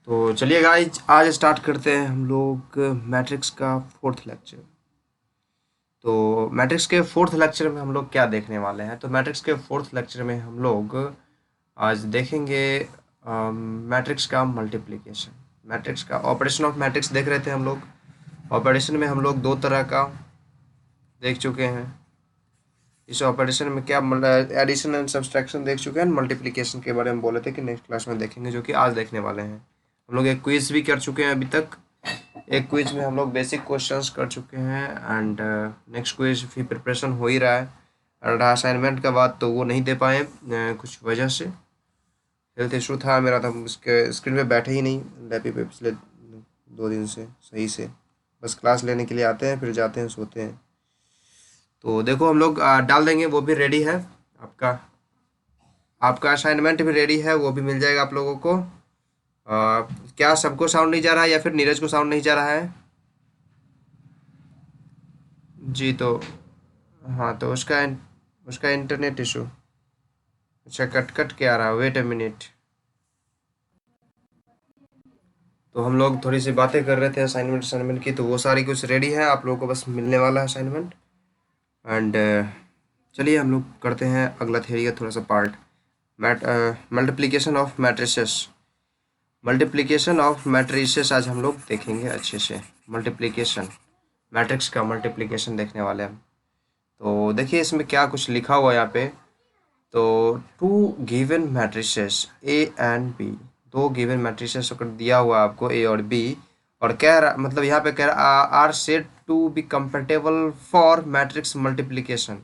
तो चलिए गाइज आज स्टार्ट करते हैं हम लोग मैट्रिक्स का फोर्थ लेक्चर। तो मैट्रिक्स के फोर्थ लेक्चर में हम लोग क्या देखने वाले हैं? तो मैट्रिक्स के फोर्थ लेक्चर में हम लोग आज देखेंगे मैट्रिक्स का मल्टीप्लिकेशन। मैट्रिक्स का ऑपरेशन ऑफ मैट्रिक्स देख रहे थे हम लोग। ऑपरेशन में हम लोग दो तरह का देख चुके हैं। इस ऑपरेशन में क्या एडिशन एंड सब्सट्रैक्शन देख चुके हैं। मल्टीप्लिकेशन के बारे में बोले थे कि नेक्स्ट क्लास में देखेंगे, जो कि आज देखने वाले हैं। हम लोग एक क्विज भी कर चुके हैं अभी तक। एक क्विज में हम लोग बेसिक क्वेश्चंस कर चुके हैं एंड नेक्स्ट क्विज भी प्रिपरेशन हो ही रहा है। और असाइनमेंट का बाद तो वो नहीं दे पाए कुछ वजह से। हेल्थ इशू था मेरा, तो उसके स्क्रीन पे बैठे ही नहीं लैपी पे पिछले 2 दिन से सही से। बस क्लास लेने के लिए आते हैं, फिर जाते हैं, सोते हैं। तो देखो हम लोग डाल देंगे, वो भी रेडी है। आपका आपका असाइनमेंट भी रेडी है, वो भी मिल जाएगा आप लोगों को। क्या सबको साउंड नहीं जा रहा है या फिर नीरज को साउंड नहीं जा रहा है? जी तो हाँ, तो उसका इंटरनेट इशू। अच्छा, कट कट के आ रहा है, वेट अ मिनट। तो हम लोग थोड़ी सी बातें कर रहे थे असाइनमेंट की, तो वो सारी कुछ रेडी है, आप लोगों को बस मिलने वाला है असाइनमेंट। एंड चलिए हम लोग करते हैं अगला थ्योरी का थोड़ा सा part. Multiplication of matrices. Multiplication of matrices आज हम लोग देखेंगे अच्छे से। मल्टीप्लिकेशन, मैट्रिक्स का मल्टीप्लिकेशन देखने वाले हैं हम। तो देखिए इसमें क्या कुछ लिखा हुआ है यहाँ पे। तो two given matrices A and B, दो गिवन मैट्रिसेस अगर दिया हुआ है आपको ए और बी, और कह रहा मतलब यहाँ पे कह रहा are said to be compatible for matrix multiplication.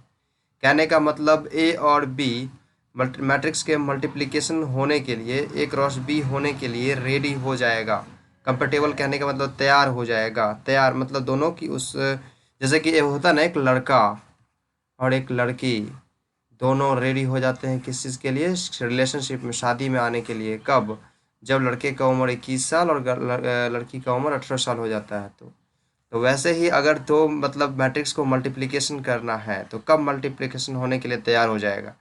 कहने का मतलब ए और बी मैट्रिक्स के मल्टीप्लिकेशन होने के लिए, ए क्रॉस बी होने के लिए रेडी हो जाएगा। कंपेटेबल कहने का मतलब तैयार हो जाएगा। तैयार मतलब दोनों की उस, जैसे कि ये होता ना, एक लड़का और एक लड़की दोनों रेडी हो जाते हैं किस चीज़ के लिए? रिलेशनशिप में, शादी में आने के लिए। कब? जब लड़के का उम्र 21 साल और लड़की का उम्र 18 साल हो जाता है। तो वैसे ही अगर दो मतलब मैट्रिक्स को मल्टीप्लिकेशन करना है तो कब मल्टीप्लिकेशन होने के लिए तैयार हो जाएगा?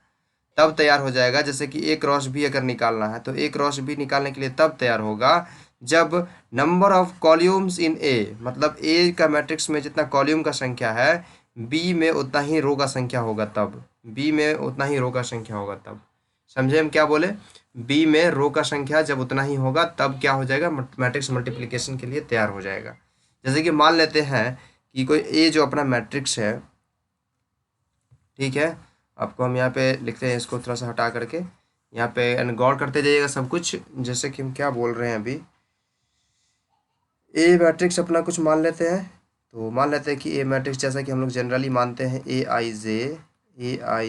तब तैयार हो जाएगा। जैसे कि ए क्रॉस बी अगर निकालना है तो ए क्रॉस बी निकालने के लिए तब तैयार होगा जब नंबर ऑफ कॉल्यूम्स इन ए, मतलब ए का मैट्रिक्स में जितना कॉल्यूम का संख्या है, बी में उतना ही रो का संख्या होगा तब। बी में उतना ही रो का संख्या होगा तब। समझे हम क्या बोले? बी में रो का संख्या जब उतना ही होगा तब क्या हो जाएगा? मैट्रिक्स मल्टीप्लिकेशन के लिए तैयार हो जाएगा। जैसे कि मान लेते हैं कि कोई ए जो अपना मैट्रिक्स है, ठीक है, आपको हम यहाँ पे लिखते हैं, इसको थोड़ा सा हटा करके यहाँ पे एंड गौर करते जाइएगा सब कुछ। जैसे कि हम क्या बोल रहे हैं अभी, ए मैट्रिक्स अपना कुछ मान लेते हैं। तो मान लेते हैं कि ए मैट्रिक्स जैसा कि हम लोग जनरली मानते हैं ए आई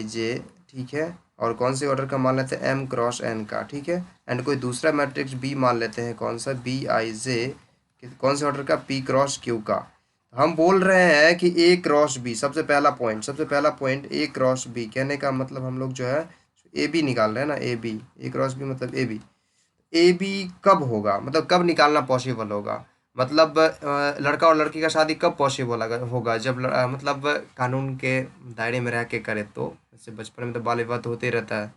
जे, ठीक है। और कौन से ऑर्डर का मान लेते हैं? एम क्रॉस एन का, ठीक है। एंड कोई दूसरा मैट्रिक्स बी मान लेते हैं, कौन सा? बी आई जे, कौन से ऑर्डर का? पी क्रॉस क्यू का। हम बोल रहे हैं कि ए क्रॉस बी, सबसे पहला पॉइंट ए क्रॉस बी कहने का मतलब हम लोग जो है ए बी निकाल रहे हैं ना। ए क्रॉस बी मतलब ए बी कब होगा, मतलब कब निकालना पॉसिबल होगा? मतलब लड़का और लड़की का शादी कब पॉसिबल होगा? जब मतलब कानून के दायरे में रह के करे तो। जैसे बचपन में तो बाल विवाह तो होते ही रहता है।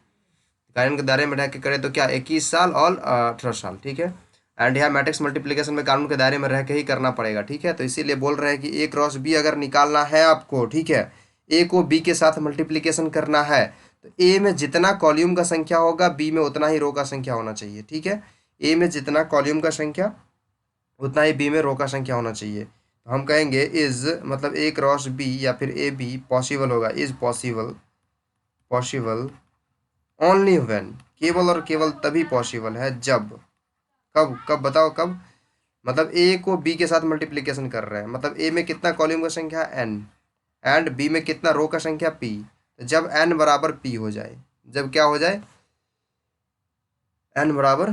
कानून के दायरे में रह के करे तो क्या? 21 साल और 18 साल, ठीक है। एंड यहाँ मैट्रिक्स मल्टीप्लिकेशन में कानून के दायरे में रह के ही करना पड़ेगा, ठीक है। तो इसीलिए बोल रहे हैं कि ए क्रॉस बी अगर निकालना है आपको, ठीक है, ए को बी के साथ मल्टीप्लिकेशन करना है, तो ए में जितना कॉल्यूम का संख्या होगा बी में उतना ही रो का संख्या होना चाहिए, ठीक है। ए में जितना कॉल्यूम का संख्या उतना ही बी में रो का संख्या होना चाहिए। तो हम कहेंगे इज, मतलब ए क्रॉस बी या फिर ए बी पॉसिबल होगा, is possible, possible only when, केवल और केवल तभी पॉसिबल है जब, कब कब बताओ कब? मतलब ए को बी के साथ मल्टीप्लिकेशन कर रहे हैं, मतलब ए में कितना कॉलम का संख्या? एन, एंड बी में कितना रो का संख्या? पी। तो जब एन बराबर पी हो जाए, जब क्या हो जाए? एन बराबर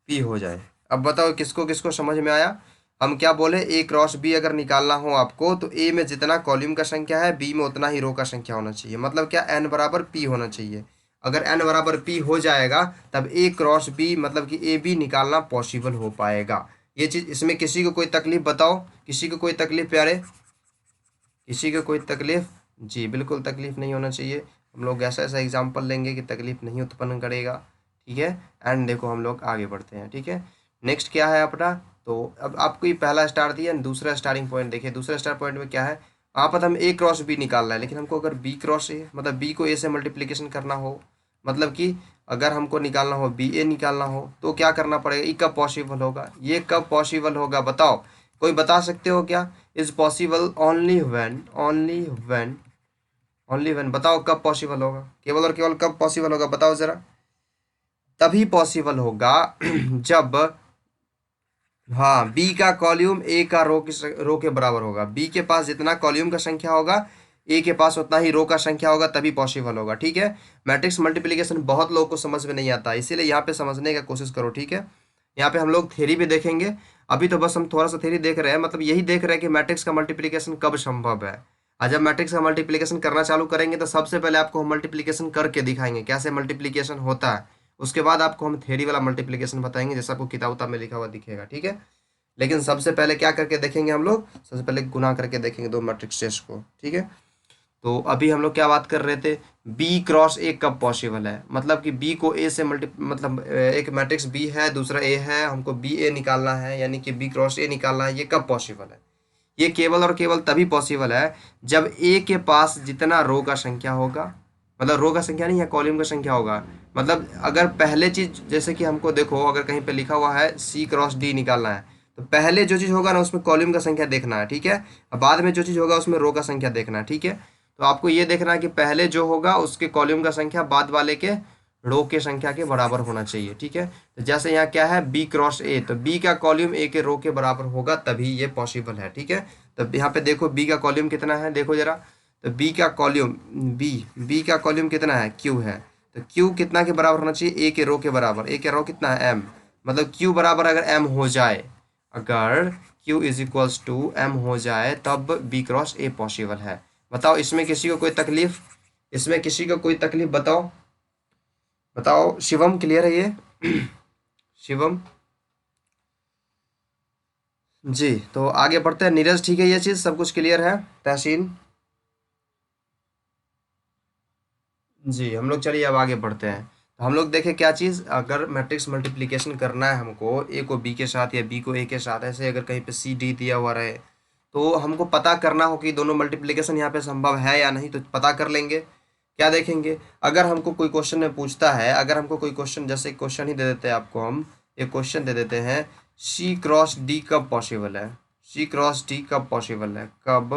पी हो जाए। अब बताओ किसको किसको समझ में आया? हम क्या बोले? ए क्रॉस बी अगर निकालना हो आपको तो ए में जितना कॉलम का संख्या है बी में उतना ही रो का संख्या होना चाहिए। मतलब क्या? एन बराबर पी होना चाहिए। अगर एन बराबर पी हो जाएगा तब ए क्रॉस बी मतलब कि ए बी निकालना पॉसिबल हो पाएगा। ये चीज़, इसमें किसी को कोई तकलीफ बताओ? किसी को कोई तकलीफ प्यारे? किसी को कोई तकलीफ? जी बिल्कुल तकलीफ नहीं होना चाहिए। हम लोग ऐसा ऐसा एग्जाम्पल लेंगे कि तकलीफ नहीं उत्पन्न करेगा, ठीक है। एंड देखो हम लोग आगे बढ़ते हैं, ठीक है। नेक्स्ट क्या है अपना, तो अब आपको ये पहला स्टार दिया, दूसरा स्टार्टिंग पॉइंट देखिए, दूसरा स्टार पॉइंट में क्या है, वहाँ पर हम ए क्रॉस बी निकालना है, लेकिन हमको अगर बी क्रॉस ए मतलब बी को ए से मल्टीप्लीकेशन करना हो, मतलब कि अगर हमको निकालना हो बी ए निकालना हो तो क्या करना पड़ेगा, ये कब पॉसिबल होगा, ये कब पॉसिबल होगा बताओ, कोई बता सकते हो क्या। Is possible only when, only when बताओ कब पॉसिबल होगा, केवल और केवल कब पॉसिबल होगा बताओ जरा। तभी पॉसिबल होगा जब, हाँ, बी का कॉल्यूम ए का रो के बराबर होगा, बी के पास जितना कॉल्यूम का संख्या होगा ए के पास उतना ही रो का संख्या होगा, तभी पॉसिबल होगा, ठीक है। मैट्रिक्स मल्टीप्लिकेशन बहुत लोगों को समझ में नहीं आता, इसीलिए यहाँ पे समझने का कोशिश करो, ठीक है। यहाँ पे हम लोग थ्योरी भी देखेंगे, अभी तो बस हम थोड़ा सा थ्योरी देख रहे हैं, मतलब यही देख रहे हैं कि मैट्रिक्स का मल्टीप्लिकेशन कब संभव है। और जब मैट्रिक्स का मल्टीप्लिकेशन करना चालू करेंगे तो सबसे पहले आपको हम मल्टीप्लिकेशन करके दिखाएंगे कैसे मल्टीप्लिकेशन होता है, उसके बाद आपको हम थ्योरी वाला मल्टीप्लिकेशन बताएंगे, जैसा आपको किताब उताब में लिखा हुआ दिखेगा, ठीक है। लेकिन सबसे पहले क्या करके देखेंगे हम लोग, सबसे पहले गुना करके देखेंगे दो मैट्रिक्स टेस्ट को, ठीक है। तो अभी हम लोग क्या बात कर रहे थे, बी क्रॉस ए कब पॉसिबल है, मतलब कि बी को ए से मतलब एक मैट्रिक्स बी है दूसरा ए है, हमको बी ए निकालना है, यानी कि बी क्रॉस ए निकालना है, ये कब पॉसिबल है। ये केवल और केवल तभी पॉसिबल है जब ए के पास जितना रो का संख्या होगा, मतलब रो का संख्या नहीं है, कॉलम का संख्या होगा, मतलब अगर पहले चीज जैसे कि हमको देखो अगर कहीं पे लिखा हुआ है सी क्रॉस डी निकालना है, तो पहले जो चीज होगा ना उसमें कॉलम का संख्या देखना है, ठीक है। और बाद में जो चीज होगा उसमें रो का संख्या देखना है, ठीक है। तो आपको ये देखना है कि पहले जो होगा उसके कॉलम का संख्या बाद वाले के रो के संख्या के बराबर होना चाहिए, ठीक है। तो जैसे यहाँ क्या है बी क्रॉस ए, तो बी का कॉलम ए के रो के बराबर होगा तभी ये पॉसिबल है, ठीक है। तो यहाँ पे देखो बी का कॉलम कितना है, देखो जरा, तो बी का कॉलम, बी का कॉलम कितना है, क्यू है, तो क्यू कितना के बराबर होना चाहिए, ए के रो के बराबर, ए के रो कितना है एम, मतलब क्यू बराबर अगर एम हो जाए, अगर Q is equals to M हो जाए तब बी क्रॉस ए पॉसिबल है। बताओ इसमें किसी को कोई तकलीफ, इसमें किसी को कोई तकलीफ बताओ, बताओ शिवम क्लियर है ये शिवम, जी। तो आगे बढ़ते हैं, नीरज ठीक है, ये चीज़ सब कुछ क्लियर है, तहसीन, जी। हम लोग चलिए अब आगे बढ़ते हैं, तो हम लोग देखें क्या चीज़, अगर मैट्रिक्स मल्टीप्लिकेशन करना है हमको ए को बी के साथ या बी को ए के साथ, ऐसे अगर कहीं पे सी डी दिया हुआ रहे, तो हमको पता करना हो कि दोनों मल्टीप्लिकेशन यहाँ पे संभव है या नहीं, तो पता कर लेंगे। क्या देखेंगे, अगर हमको कोई क्वेश्चन में पूछता है, अगर हमको कोई क्वेश्चन, जैसे क्वेश्चन ही दे देते हैं आपको, हम एक क्वेश्चन दे देते हैं, सी क्रॉस डी कब पॉसिबल है, सी क्रॉस डी कब पॉसिबल है, कब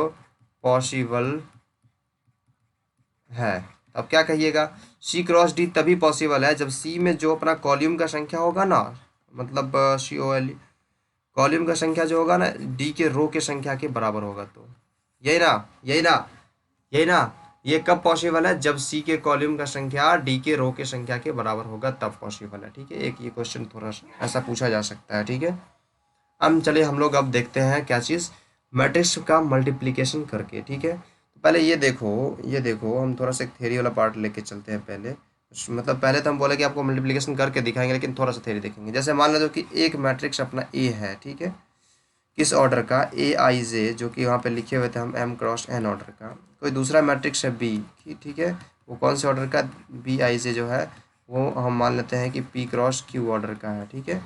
पॉसिबल है, अब क्या कहिएगा, सी क्रॉस डी तभी पॉसिबल है जब सी में जो अपना कॉलम का संख्या होगा ना, मतलब सी ओ एल, कॉलम का संख्या जो होगा ना डी के रो के संख्या के बराबर होगा, तो यही ना, यही ना, यही ना, ये कब पॉसिबल है, जब सी के कॉलम का संख्या डी के रो के संख्या के बराबर होगा तब पॉसिबल है, ठीक है। एक ये क्वेश्चन थोड़ा सा ऐसा पूछा जा सकता है, ठीक है। अब चलिए हम लोग अब देखते हैं क्या चीज़, मैट्रिक्स का मल्टीप्लिकेशन करके, ठीक है। तो पहले ये देखो हम थोड़ा सा एक थ्योरी वाला पार्ट लेके चलते हैं पहले, मतलब पहले तो हम बोले कि आपको मल्टीप्लिकेशन करके दिखाएंगे, लेकिन थोड़ा सा थ्योरी देखेंगे। जैसे मान लो कि एक मैट्रिक्स अपना ए है, ठीक है, किस ऑर्डर का, ए आई जे, जो कि वहाँ पे लिखे हुए थे हम एम क्रॉस एन ऑर्डर का, कोई दूसरा मैट्रिक्स है बी, ठीक है, वो कौन से ऑर्डर का, बी आई जे जो है वो हम मान लेते हैं कि पी क्रॉस क्यू ऑर्डर का है, ठीक है,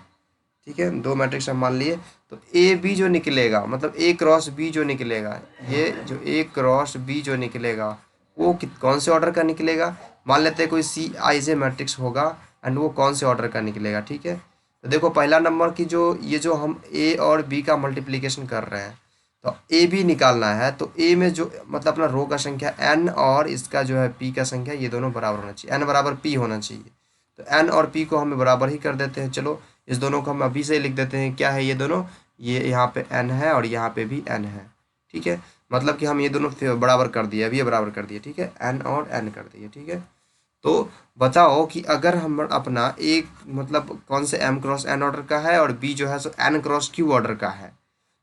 ठीक है। दो मैट्रिक्स हम मान लिए, तो ए बी जो निकलेगा, मतलब ए क्रॉस बी जो निकलेगा, ये जो ए क्रॉस बी जो निकलेगा वो कौन से ऑर्डर का निकलेगा, मान लेते हैं कोई सी आई जे मैट्रिक्स होगा, एंड वो कौन से ऑर्डर का निकलेगा, ठीक है। तो देखो पहला नंबर की जो ये जो हम ए और बी का मल्टीप्लिकेशन कर रहे हैं, तो ए बी निकालना है, तो ए में जो मतलब अपना रो का संख्या एन और इसका जो है पी का संख्या, ये दोनों बराबर होना चाहिए, एन बराबर पी होना चाहिए, तो एन और पी को हम बराबर ही कर देते हैं, चलो इस दोनों को हम अभी से ही लिख देते हैं, क्या है ये दोनों, ये यहाँ पे एन है और यहाँ पे भी एन है, ठीक है। मतलब कि हम ये दोनों बराबर कर दिए, अभी ये बराबर कर दिए, ठीक है, एन और एन कर दिए, ठीक है। तो बताओ कि अगर हम अपना एक मतलब कौन से एम क्रॉस एन ऑर्डर का है और बी जो है सो एन क्रॉस क्यू ऑर्डर का है,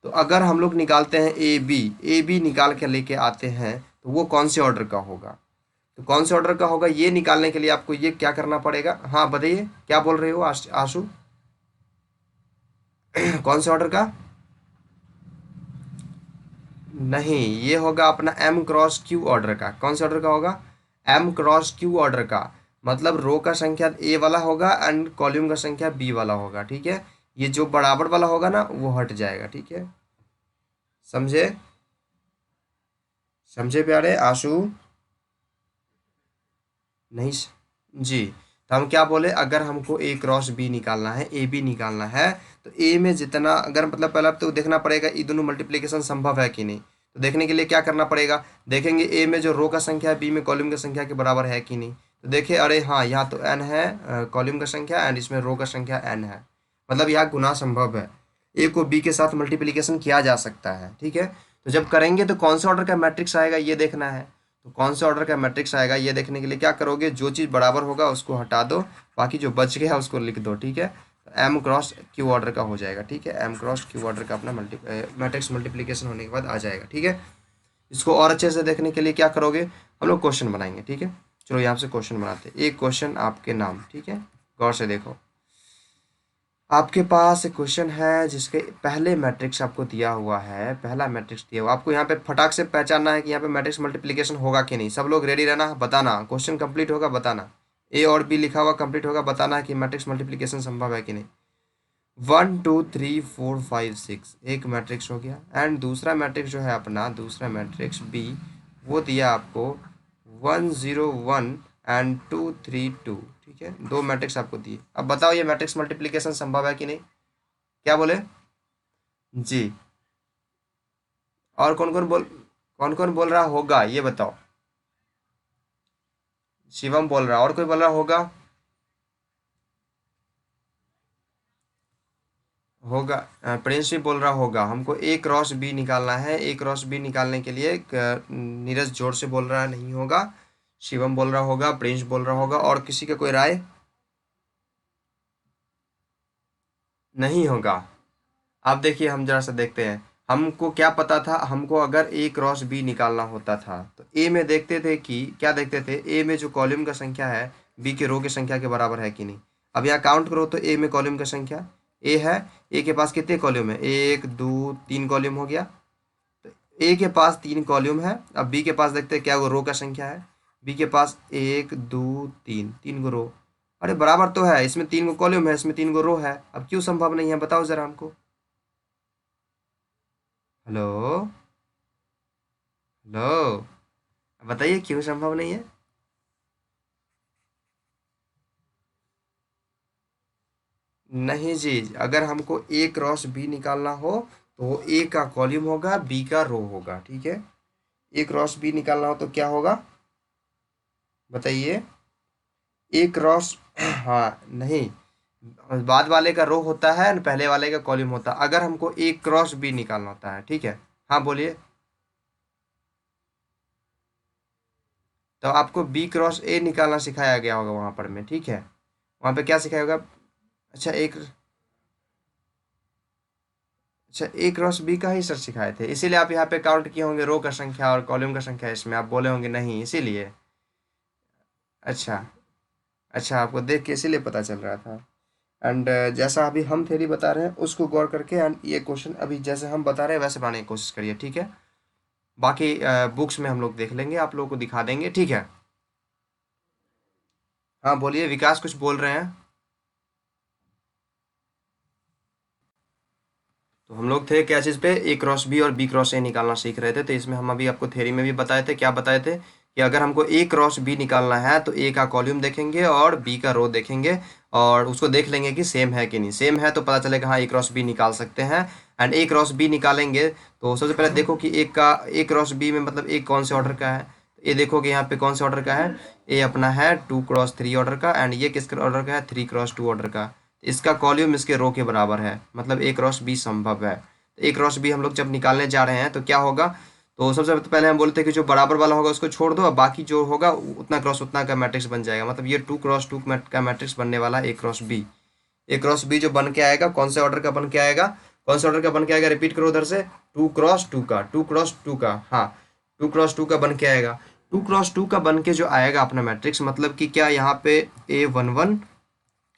तो अगर हम लोग निकालते हैं ए बी निकाल के लेके आते हैं, तो वो कौन से ऑर्डर का होगा, तो कौन से ऑर्डर का होगा ये निकालने के लिए आपको ये क्या करना पड़ेगा, हाँ बताइए क्या बोल रहे हो आशु कौन से ऑर्डर का, नहीं ये होगा अपना एम क्रॉस क्यू ऑर्डर का, कौन से ऑर्डर का होगा, एम क्रॉस क्यू ऑर्डर का। मतलब रो का संख्या ए वाला होगा एंड कॉलम का संख्या बी वाला होगा, ठीक है। ये जो बराबर वाला होगा ना वो हट जाएगा, ठीक है। समझे? समझे प्यारे आशु? नहीं जी। तो हम क्या बोले, अगर हमको ए क्रॉस बी निकालना है, ए बी निकालना है, तो ए में जितना अगर मतलब पहले तो देखना पड़ेगा ये दोनों मल्टीप्लिकेशन संभव है कि नहीं। तो देखने के लिए क्या करना पड़ेगा, देखेंगे ए में जो रो का संख्या है बी में कॉलम की संख्या के बराबर है कि नहीं। तो देखे, अरे हाँ यहाँ तो एन है कॉलम का संख्या एंड इसमें रो का संख्या एन है, मतलब यहाँ गुना संभव है। ए को बी के साथ मल्टीप्लिकेशन किया जा सकता है, ठीक है। तो जब करेंगे तो कौन से ऑर्डर का मैट्रिक्स आएगा ये देखना है। तो कौन से ऑर्डर का मैट्रिक्स आएगा ये देखने के लिए क्या करोगे, जो चीज़ बराबर होगा उसको हटा दो, बाकी जो बच गया उसको लिख दो, ठीक है। तो एम क्रॉस क्यू ऑर्डर का हो जाएगा, ठीक है। एम क्रॉस क्यू ऑर्डर का अपना मैट्रिक्स मल्टीप्लिकेशन होने के बाद आ जाएगा, ठीक है। इसको और अच्छे से देखने के लिए क्या करोगे, हम लोग क्वेश्चन बनाएंगे, ठीक है। चलो यहाँ से क्वेश्चन बनाते हैं। एक क्वेश्चन आपके नाम, ठीक है, गौर से देखो। आपके पास एक क्वेश्चन है जिसके पहले मैट्रिक्स आपको दिया हुआ है, पहला मैट्रिक्स दिया हुआ आपको। यहाँ पे फटाक से पहचानना है कि यहाँ पे मैट्रिक्स मल्टीप्लिकेशन होगा कि नहीं। सब लोग रेडी रहना, बताना क्वेश्चन कंप्लीट होगा बताना, ए और बी लिखा हुआ कंप्लीट होगा, बताना है कि मैट्रिक्स मल्टीप्लिकेशन संभव है कि नहीं। 1 2 3 4 5 6 एक मैट्रिक्स हो गया एंड दूसरा मैट्रिक्स जो है अपना, दूसरा मैट्रिक्स बी, वो दिया आपको 1 0 1 एंड 2 3 2, ठीक है। दो मैट्रिक्स आपको दिए। अब बताओ ये मैट्रिक्स मल्टीप्लिकेशन संभव है कि नहीं, क्या बोले जी। और कौन कौन बोल रहा होगा ये बताओ। शिवम बोल रहा, और कोई बोल रहा होगा? होगा प्रिंस भी बोल रहा होगा। हमको ए क्रॉस बी निकालना है, ए क्रॉस बी निकालने के लिए नीरज जोर से बोल रहा है नहीं होगा। शिवम बोल रहा होगा, प्रिंस बोल रहा होगा, और किसी का कोई राय? नहीं होगा। अब देखिए हम जरा सा देखते हैं। हमको क्या पता था, हमको अगर ए क्रॉस बी निकालना होता था तो ए में देखते थे कि क्या देखते थे, ए में जो कॉलम का संख्या है बी के रो की संख्या के बराबर है कि नहीं। अब यहाँ काउंट करो तो ए में कॉलम का संख्या ए है, ए के पास कितने कॉलम है, 1 2 3 कॉलम हो गया। तो ए के पास 3 कॉलम है। अब बी के पास देखते हैं क्या वो रो का संख्या है, बी के पास 1 2 3 3 गो रो। अरे बराबर तो है, इसमें 3 गो कॉलम है, इसमें 3 गो रो है। अब क्यों संभव नहीं है बताओ जरा हमको। हेलो, हेलो, बताइए क्यों संभव नहीं है। नहीं जी, अगर हमको ए क्रॉस बी निकालना हो तो ए का कॉलम होगा बी का रो होगा, ठीक है। ए क्रॉस बी निकालना हो तो क्या होगा बताइए। ए क्रॉस हाँ नहीं, बाद वाले का रो होता है और पहले वाले का कॉलम होता है। अगर हमको ए क्रॉस बी निकालना होता है, ठीक है। हाँ बोलिए। तो आपको बी क्रॉस ए निकालना सिखाया गया होगा वहां पर में, ठीक है। वहां पे क्या सिखाया होगा? अच्छा एक, अच्छा ए क्रॉस बी का ही सर सिखाए थे, इसीलिए आप यहाँ पे काउंट किए होंगे रो का संख्या और कॉलम का संख्या, इसमें आप बोले होंगे नहीं इसीलिए। अच्छा, अच्छा आपको देख के इसीलिए पता चल रहा था। एंड जैसा अभी हम थ्योरी बता रहे हैं उसको गौर करके एंड ये क्वेश्चन अभी जैसे हम बता रहे हैं वैसे बनाने की कोशिश करिए, ठीक है। बाकी बुक्स में हम लोग देख लेंगे, आप लोगों को दिखा देंगे, ठीक है। हाँ बोलिए, विकास कुछ बोल रहे हैं। तो हम लोग थे क्या चीज़ पे, ए क्रॉस बी और बी क्रॉस ए निकालना सीख रहे थे। तो इसमें हम अभी आपको थ्योरी में भी बताए थे, क्या बताए थे कि अगर हमको ए क्रॉस बी निकालना है तो ए का कॉलम देखेंगे और बी का रो देखेंगे और उसको देख लेंगे कि सेम है कि नहीं। सेम है तो पता चलेगा हाँ ए क्रॉस बी निकाल सकते हैं। एंड ए क्रॉस बी निकालेंगे तो सबसे पहले देखो कि एक का ए क्रॉस बी में मतलब एक कौन से ऑर्डर का है। ये देखो कि यहाँ पे कौन से ऑर्डर का है, ए अपना है 2 क्रॉस 3 ऑर्डर का एंड ये किस ऑर्डर का है 3 क्रॉस 2 ऑर्डर का। इसका कॉलम इसके रो के बराबर है, मतलब ए क्रॉस बी संभव है। तो ए क्रॉस बी हम लोग जब निकालने जा रहे हैं तो क्या होगा, तो सबसे पहले हम बोलते हैं कि जो बराबर वाला होगा उसको छोड़ दो और बाकी जो होगा उतना क्रॉस उतना का मैट्रिक्स बन जाएगा। मतलब ये 2 क्रॉस 2 का मैट्रिक्स बनने वाला ए क्रॉस बी। ए क्रॉस बी जो बन के आएगा कौन से ऑर्डर का बन के आएगा, कौन से ऑर्डर का बन के आएगा, रिपीट करो उधर से। 2 क्रॉस 2 का, 2 क्रॉस 2 का, हाँ 2 क्रॉस 2 का बन के आएगा। 2 क्रॉस 2 का बन के जो आएगा अपना मैट्रिक्स, मतलब कि क्या यहाँ पे A11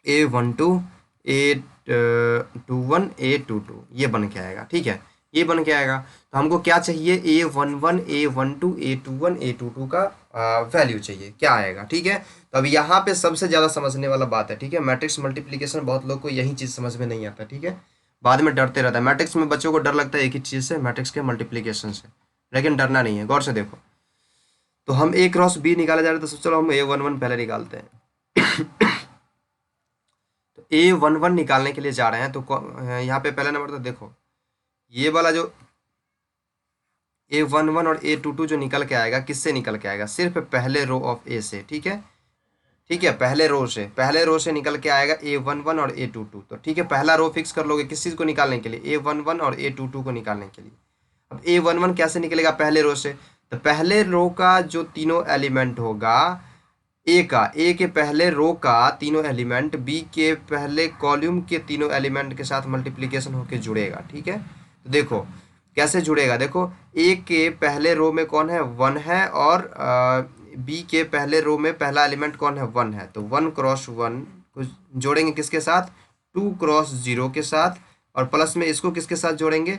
A12 A21 A22 ये बन के आएगा, ठीक है। ये बन के आएगा। तो हमको क्या चाहिए, A11 A12 A21 A22 का वैल्यू चाहिए, क्या आएगा, ठीक है। तो अब यहाँ पे सबसे ज़्यादा समझने वाला बात है, ठीक है। मैट्रिक्स मल्टीप्लिकेशन बहुत लोग को यही चीज़ समझ में नहीं आता, ठीक है। बाद में डरते रहता है। मैट्रिक्स में बच्चों को डर लगता है एक ही चीज़ से, मैट्रिक्स के मल्टीप्लिकेशन से, लेकिन डरना नहीं है। गौर से देखो, तो हम A क्रॉस B निकाले जा रहे हैं, तो चलो हम A11 पहले निकालते हैं। तो A11 निकालने के लिए जा रहे हैं, तो यहाँ पे पहला नंबर तो देखो, ये वाला जो A11 और A22 जो निकल के आएगा, किससे निकल के आएगा, सिर्फ पहले रो ऑफ A से, ठीक है। ठीक है, पहले रो से निकल के आएगा A11 और A22। तो ठीक है, पहला रो फिक्स कर लोगे किस चीज़ को निकालने के लिए, A11 और A22 को निकालने के लिए। अब A11 कैसे निकलेगा, पहले रो से। तो पहले रो का जो तीनों एलिमेंट होगा, ए के पहले रो का तीनों एलिमेंट बी के पहले कॉलम के तीनों एलिमेंट के साथ मल्टीप्लिकेशन होके जुड़ेगा, ठीक है। तो देखो कैसे जुड़ेगा, देखो ए के पहले रो में कौन है, 1 है, और बी के पहले रो में पहला एलिमेंट कौन है, 1 है। तो 1 क्रॉस 1 को जोड़ेंगे किसके साथ, 2 क्रॉस 0 के साथ, और प्लस में इसको किसके साथ जोड़ेंगे,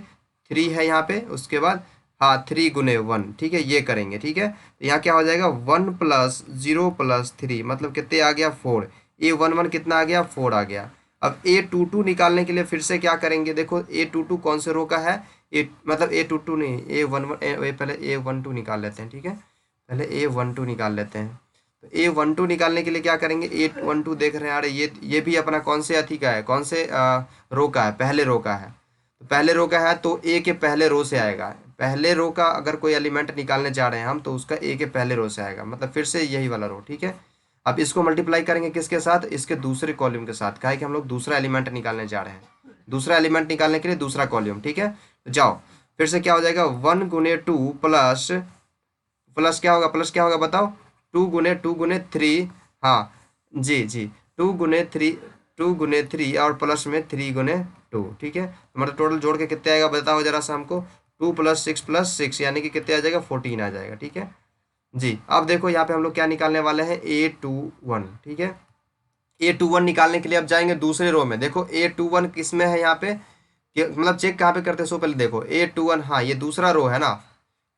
3 है यहाँ पे, उसके बाद हाँ 3 गुने 1, ठीक है, ये करेंगे, ठीक है। तो यहाँ क्या हो जाएगा, 1 प्लस 0 प्लस 3, मतलब कितने आ गया, 4। A11 कितना आ गया, 4 आ गया। अब A22 निकालने के लिए फिर से क्या करेंगे, देखो A22 कौन से रो का है, मतलब A22 नहीं, A11 पहले A12 निकाल लेते हैं, ठीक है। पहले A12 निकाल लेते हैं। तो A12 निकालने के लिए क्या करेंगे, A12 देख रहे हैं, अरे ये भी अपना कौन से अथी का है, कौन से रो का है, पहले रो का है। तो पहले रो का है तो ए के पहले रो से आएगा। पहले रो का अगर कोई एलिमेंट निकालने जा रहे हैं हम, तो उसका ए के पहले रो से आएगा, मतलब फिर से यही वाला रो, ठीक है। अब इसको मल्टीप्लाई करेंगे किसके साथ, इसके दूसरे कॉलम के साथ, क्या है कि हम लोग दूसरा एलिमेंट निकालने जा रहे हैं, दूसरा एलिमेंट निकालने के लिए दूसरा कॉलम, ठीक है। तो जाओ, फिर से क्या हो जाएगा, 1 गुने 2 प्लस, प्लस क्या होगा बताओ, 2 गुने 3, हाँ जी जी, 2 गुने 3, 2 गुने 3 और प्लस में 3 गुने 2, ठीक है। मतलब टोटल जोड़ के कितने आएगा बताओ जरा सा हमको, 2 + 6 + 6 यानी कि कितने आ जाएगा, 14 आ जाएगा, ठीक है जी। अब देखो यहाँ पे हम लोग क्या निकालने वाले हैं, A21, ठीक है। A21 निकालने के लिए अब जाएंगे दूसरे रो में। देखो A21 किस में है यहाँ पे, मतलब चेक कहाँ पे करते हैं, सो पहले देखो A21, हाँ ये दूसरा रो है ना,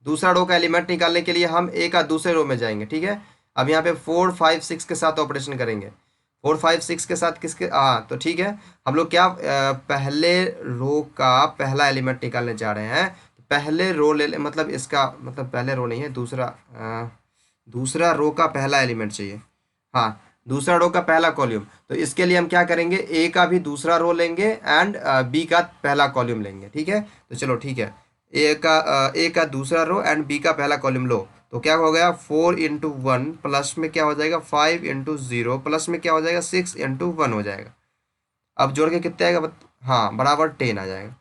दूसरा रो का एलिमेंट निकालने के लिए हम ए का दूसरे रो में जाएंगे, ठीक है। अब यहाँ पे 4 5 6 के साथ ऑपरेशन करेंगे, 4 5 6 के साथ किसके, हाँ तो ठीक है, हम लोग क्या पहले रो का पहला एलिमेंट निकालने जा रहे हैं। पहले रो मतलब इसका मतलब पहले रो नहीं है, दूसरा रो का पहला एलिमेंट चाहिए, हाँ दूसरा रो का पहला कॉलम। तो इसके लिए हम क्या करेंगे, ए का भी दूसरा रो लेंगे एंड बी का पहला कॉलम लेंगे, ठीक है। तो चलो ठीक है, ए का दूसरा रो एंड बी का पहला कॉलम लो। तो क्या हो गया, 4 × 1 प्लस में क्या हो जाएगा, 5 × 0 प्लस में क्या हो जाएगा, 6 × 1 हो जाएगा। अब जोड़ के कितने आएगा हाँ बराबर 10 आ जाएगा,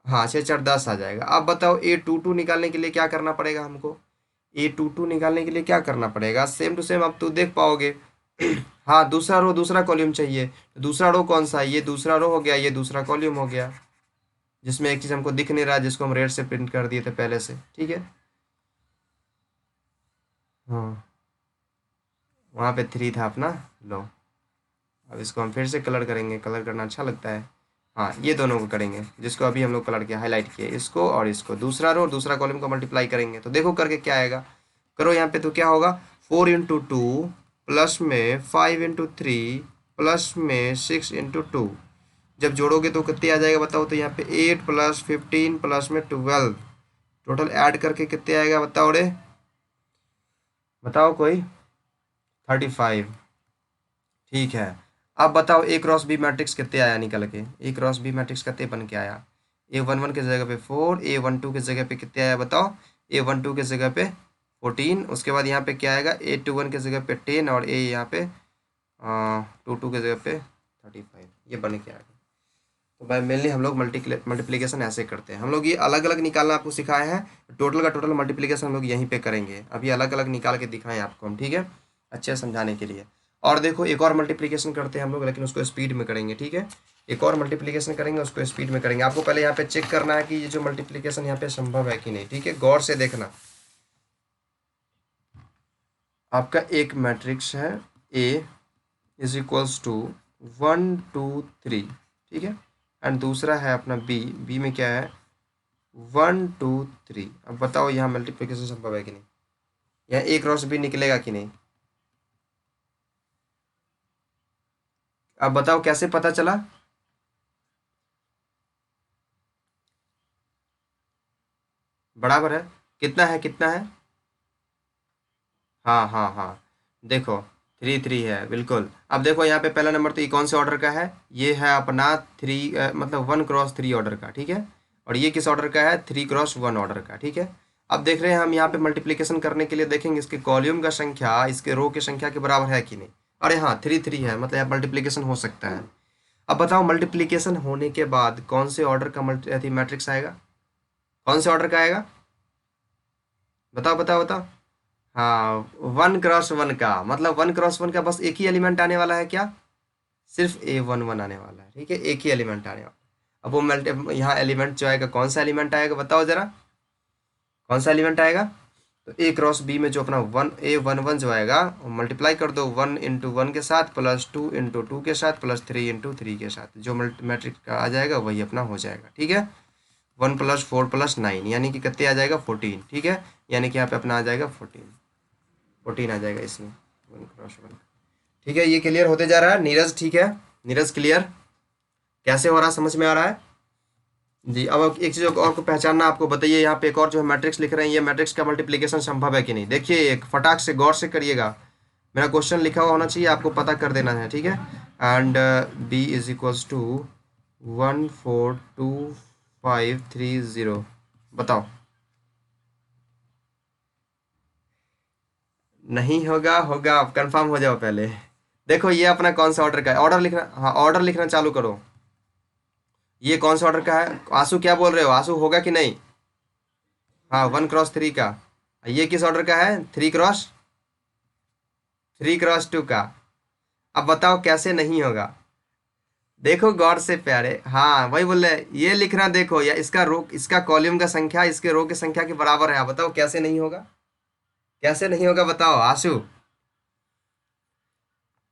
हाँ 6 × 4 = 10 आ जाएगा। अब बताओ A22 निकालने के लिए क्या करना पड़ेगा हमको, A22 निकालने के लिए क्या करना पड़ेगा, सेम टू सेम अब तो देख पाओगे। हाँ दूसरा रो दूसरा कॉलम चाहिए, तो दूसरा रो कौन सा है, ये दूसरा रो हो गया, ये दूसरा कॉलम हो गया, जिसमें एक चीज़ हमको दिख नहीं रहा, जिसको हम रेड से प्रिंट कर दिए थे पहले से, ठीक है। हाँ वहाँ पे 3 था अपना, लो अब इसको हम फिर से कलर करेंगे, कलर करना अच्छा लगता है। हाँ ये दोनों को करेंगे, जिसको अभी हम लोग कलर किया, हाईलाइट किए, इसको और इसको, दूसरा रो और दूसरा कॉलम को मल्टीप्लाई करेंगे। तो देखो करके क्या आएगा, करो यहाँ पे, तो क्या होगा, 4 × 2 प्लस में 5 × 3 प्लस में 6 × 2, जब जोड़ोगे तो कितने आ जाएगा बताओ। तो यहाँ पे 8 + 15 प्लस में 12, टोटल ऐड करके कितने आएगा बताओ रे, बताओ कोई, 35, ठीक है। अब बताओ A क्रॉस B मैट्रिक्स कितने आया निकल के, A क्रॉस B मैट्रिक्स कितने बन के आया, A11 के जगह पे 4, A12 के जगह पे कितने आया बताओ, A12 के जगह पे 14, उसके बाद यहाँ पे क्या आएगा, A21 के जगह पे 10 और A यहाँ पे 22 के जगह पे 35, ये बन के आएगा। तो भाई मेनली हम लोग मल्टीप्लिकेशन ऐसे करते हैं, हम लोग ये अलग अलग निकालना आपको सिखाए हैं, टोटल का टोटल मल्टीप्लिकेशन हम लोग यहीं पे करेंगे, अभी अलग अलग निकाल के दिखाएं आपको हम, ठीक है, अच्छे से समझाने के लिए। और देखो एक और मल्टीप्लिकेशन करते हैं हम लोग, लेकिन उसको स्पीड में करेंगे, ठीक है। एक और मल्टीप्लिकेशन करेंगे, उसको स्पीड में करेंगे। आपको पहले यहाँ पे चेक करना है कि ये जो मल्टीप्लिकेशन यहाँ पे संभव है कि नहीं, ठीक है, गौर से देखना। आपका एक मैट्रिक्स है A = 1 2 3, ठीक है, एंड दूसरा है अपना बी में क्या है 1 2 3। अब बताओ यहाँ मल्टीप्लिकेशन संभव है कि नहीं, यहाँ एक क्रॉस बी निकलेगा कि नहीं। अब बताओ कैसे पता चला। बराबर है, कितना है कितना है। हाँ हाँ हाँ, देखो 3 3 है बिल्कुल। अब देखो यहाँ पे पहला नंबर तो ये कौन से ऑर्डर का है, ये है अपना थ्री, मतलब 1 क्रॉस 3 ऑर्डर का, ठीक है। और ये किस ऑर्डर का है, 3 क्रॉस 1 ऑर्डर का, ठीक है। अब देख रहे हैं हम यहाँ पे मल्टीप्लिकेशन करने के लिए देखेंगे इसके कॉलम का संख्या इसके रो की संख्या के बराबर है कि नहीं। अरे हाँ 3 3 है, मतलब यहाँ मल्टीप्लिकेशन हो सकता है। अब बताओ मल्टीप्लिकेशन होने के बाद कौन से ऑर्डर का मल्टी मैट्रिक्स आएगा, कौन से ऑर्डर का आएगा, बताओ बताओ बताओ। हाँ 1 क्रॉस 1 का, मतलब 1 क्रॉस 1 का बस एक ही एलिमेंट आने वाला है क्या, सिर्फ A11 आने वाला है, ठीक है, एक ही एलिमेंट आने वाला है। अब वो मल्टी यहाँ एलिमेंट जो आएगा कौन सा एलिमेंट आएगा बताओ जरा, कौन सा एलिमेंट आएगा। तो A क्रॉस B में जो अपना A11 जो आएगा वो मल्टीप्लाई कर दो 1 × 1 के साथ प्लस 2 × 2 के साथ प्लस 3 × 3 के साथ, जो मैट्रिक्स का आ जाएगा वही अपना हो जाएगा, ठीक है। 1 + 4 + 9 यानी कि कितने आ जाएगा 14, ठीक है। यानी कि यहाँ पे अपना आ जाएगा 14 आ जाएगा इसमें 1 क्रॉस 1। ठीक है, ये क्लियर होते जा रहा है नीरज, ठीक है। नीरज क्लियर, कैसे हो रहा है, समझ में आ रहा है जी। अब एक चीज़ और को पहचानना आपको बताइए, यहाँ पे एक और जो है मैट्रिक्स लिख रहे हैं, ये मैट्रिक्स का मल्टीप्लिकेशन संभव है कि नहीं। देखिए एक फटाक से गौर से करिएगा, मेरा क्वेश्चन लिखा हुआ होना चाहिए, आपको पता कर देना है, ठीक है। एंड B = 1 4 2 5 3 0, बताओ। नहीं होगा, होगा, आप कंफर्म हो जाओ पहले। देखो ये अपना कौन सा ऑर्डर का है, ऑर्डर लिखना, हाँ ऑर्डर लिखना चालू करो। ये कौन सा ऑर्डर का है, आंसू क्या बोल रहे हो, आंसू होगा कि नहीं। हाँ 1 क्रॉस 3 का। ये किस ऑर्डर का है, 3 क्रॉस 2 का। अब बताओ कैसे नहीं होगा। देखो गौर से प्यारे, हाँ वही बोल रहे हैं, ये लिखना देखो, या इसका रो इसका कॉलम का संख्या इसके रो की संख्या के बराबर है। बताओ कैसे नहीं होगा, कैसे नहीं होगा बताओ आशु।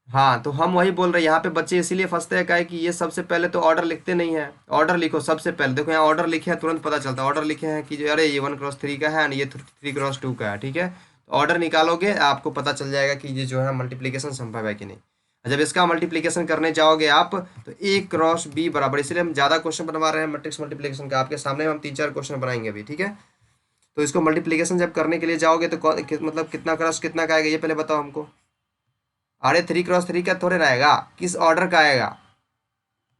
हाँ तो हम वही बोल रहे हैं, यहाँ पे बच्चे इसीलिए फंसते हैं, काहे कि ये सबसे पहले तो ऑर्डर लिखते नहीं है। ऑर्डर लिखो सबसे पहले, देखो यहाँ ऑर्डर लिखे हैं तुरंत पता चलता है, ऑर्डर लिखे हैं कि जो अरे ये 1 क्रॉस 3 का है और ये 3 क्रॉस 2 का है, ठीक है। तो ऑर्डर निकालोगे आपको पता चल जाएगा कि ये जो है मल्टीप्लीकेशन संभव है कि नहीं। जब इसका मल्टीप्लीकेशन करने जाओगे आप तो A क्रॉस B बराबर, इसलिए हम ज़्यादा क्वेश्चन बनवा रहे हैं मैट्रिक्स मल्टीप्लीकेशन का, आपके सामने हम 3 4 क्वेश्चन बनाएंगे अभी, ठीक है। तो इसको मल्टीप्लीकेशन जब करने के लिए जाओगे तो मतलब कितना क्रॉस कितना का आएगा ये पहले बताओ हमको। अरे 3 क्रॉस 3 का थोड़े ना आएगा, किस ऑर्डर का आएगा,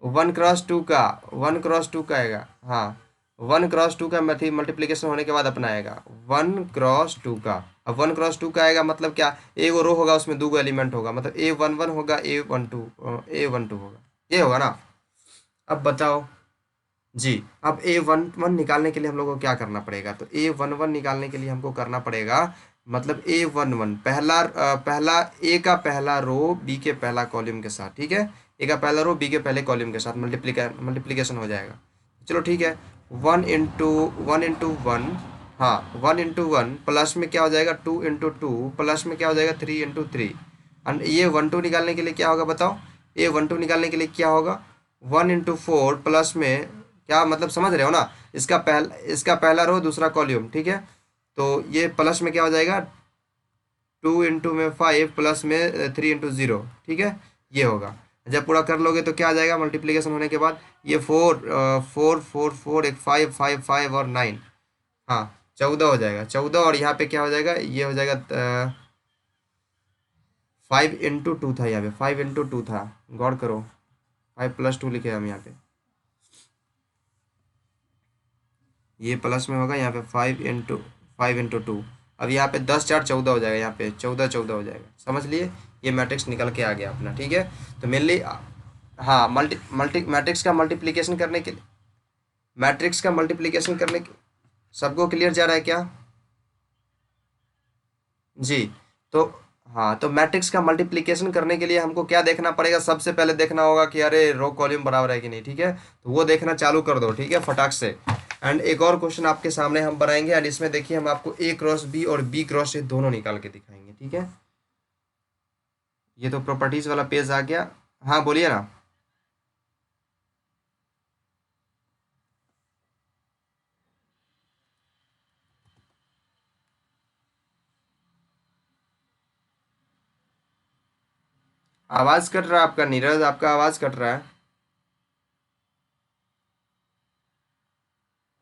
1 क्रॉस 2 का, 1 क्रॉस 2 का आएगा। हाँ 1 क्रॉस 2 का मल्टीप्लीकेशन होने के बाद अपना आएगा 1 क्रॉस 2 का। अब 1 क्रॉस 2 का आएगा मतलब क्या, एक रो होगा उसमें 2 एलिमेंट होगा, मतलब A11 होगा, A12 होगा, ये होगा ना। अब बताओ जी। अब A11 निकालने के लिए हम लोग को क्या करना पड़ेगा, तो A11 निकालने के लिए हमको करना पड़ेगा, मतलब A11 पहला ए का पहला रो बी के पहला कॉलम के साथ, ठीक है। ए का पहला रो बी के पहले कॉलम के साथ मल्टीप्लिकेशन हो जाएगा। चलो ठीक है, 1 × 1 हाँ 1 × 1 प्लस में क्या हो जाएगा 2 × 2 प्लस में क्या हो जाएगा 3 × 3। एंड ये 1 2 निकालने के लिए क्या होगा बताओ, A12 निकालने के लिए क्या होगा 1 × 4 प्लस में, क्या मतलब समझ रहे हो ना, इसका पहला रो दूसरा कॉलम, ठीक है। तो ये प्लस में क्या हो जाएगा 2 × 5 प्लस में 3 × 0, ठीक है। ये होगा, जब पूरा कर लोगे तो क्या आ जाएगा मल्टीप्लिकेशन होने के बाद, ये 4 4 4 4 एक 5 5 5 और 9, हाँ 14 हो जाएगा 14। और यहाँ पे क्या हो जाएगा, ये हो जाएगा 5 × 2 था, यहाँ पे 5 × 2 था, गौर करो 5 + 2 लिखे हम यहाँ पे, ये प्लस में होगा यहाँ पे 5 × 2। अब यहाँ पे 10 × 4 = 14 हो जाएगा, यहाँ पे 14 14 हो जाएगा, समझ लिए। ये मैट्रिक्स निकल के आ गया अपना, ठीक है। तो मेनली हाँ मल्टी मल्टी मैट्रिक्स का मल्टीप्लिकेशन करने के लिए, मैट्रिक्स का मल्टीप्लिकेशन करने के, सबको क्लियर जा रहा है क्या जी। तो हाँ तो मैट्रिक्स का मल्टीप्लिकेशन करने के लिए हमको क्या देखना पड़ेगा, सबसे पहले देखना होगा कि अरे रो कॉलम बराबर है कि नहीं, ठीक है। तो वो देखना चालू कर दो, ठीक है, फटाक से। एंड एक और क्वेश्चन आपके सामने हम बनाएंगे, एंड इसमें देखिए हम आपको A क्रॉस B और B क्रॉस A दोनों निकाल के दिखाएंगे, ठीक है। ये तो प्रॉपर्टीज वाला पेज आ गया, हाँ बोलिए ना। आवाज कट रहा है आपका नीरज, आपका आवाज कट रहा है।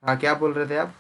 हाँ, क्या बोल रहे थे आप?